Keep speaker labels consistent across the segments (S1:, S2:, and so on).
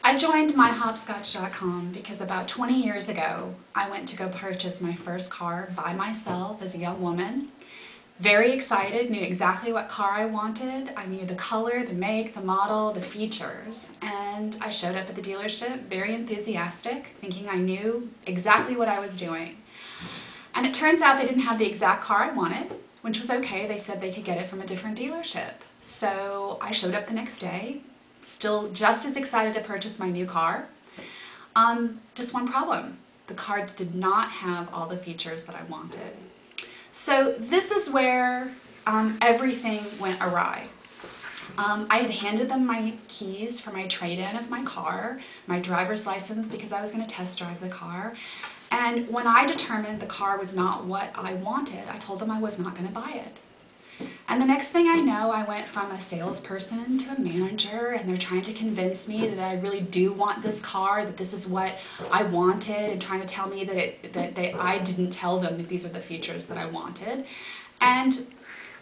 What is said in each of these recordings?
S1: I joined myHopscotch.com because about 20 years ago, I went to go purchase my first car by myself as a young woman. Very excited, knew exactly what car I wanted. I knew the color, the make, the model, the features. And I showed up at the dealership very enthusiastic, thinking I knew exactly what I was doing. And it turns out they didn't have the exact car I wanted, which was okay. They said they could get it from a different dealership. So I showed up the next day, still just as excited to purchase my new car. Just one problem. The car did not have all the features that I wanted. So this is where everything went awry. I had handed them my keys for my trade-in of my car, my driver's license, because I was going to test drive the car. And when I determined the car was not what I wanted, I told them I was not going to buy it. And the next thing I know, I went from a salesperson to a manager, and they're trying to convince me that I really do want this car, that this is what I wanted, and trying to tell me that I didn't tell them that these are the features that I wanted. And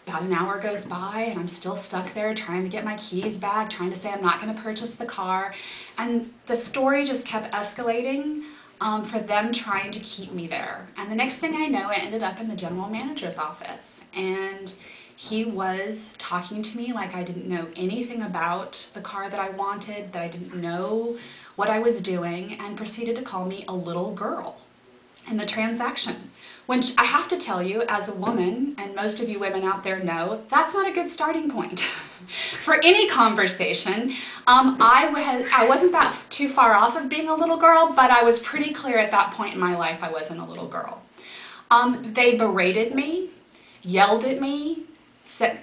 S1: about an hour goes by, and I'm still stuck there trying to get my keys back, trying to say I'm not going to purchase the car. And the story just kept escalating for them trying to keep me there. And the next thing I know, I ended up in the general manager's office. And he was talking to me like I didn't know anything about the car that I wanted, that I didn't know what I was doing, and proceeded to call me a little girl in the transaction. Which I have to tell you, as a woman, and most of you women out there know, that's not a good starting point for any conversation. I wasn't that too far off of being a little girl, but I was pretty clear at that point in my life I wasn't a little girl. They berated me, yelled at me,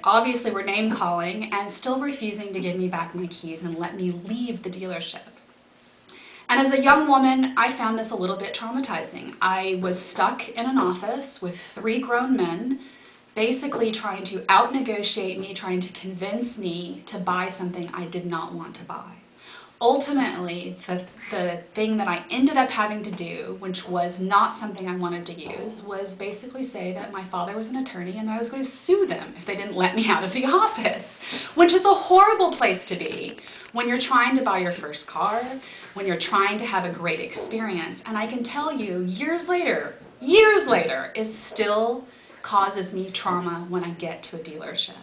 S1: obviously were name calling, and still refusing to give me back my keys and let me leave the dealership. And as a young woman, I found this a little bit traumatizing. I was stuck in an office with 3 grown men, basically trying to out-negotiate me, trying to convince me to buy something I did not want to buy. Ultimately, the thing that I ended up having to do, which was not something I wanted to use, was basically say that my father was an attorney and that I was going to sue them if they didn't let me out of the office, which is a horrible place to be when you're trying to buy your first car, when you're trying to have a great experience. And I can tell you, years later, it still causes me trauma when I get to a dealership.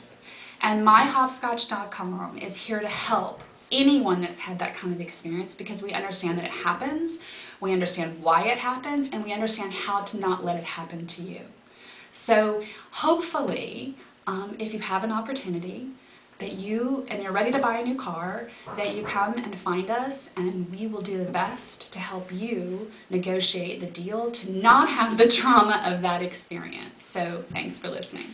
S1: And myHopscotch.com is here to help anyone that's had that kind of experience, because we understand that it happens, we understand why it happens, and we understand how to not let it happen to you. So hopefully, if you have an opportunity, and you're ready to buy a new car, that you come and find us, and we will do the best to help you negotiate the deal to not have the trauma of that experience. So thanks for listening.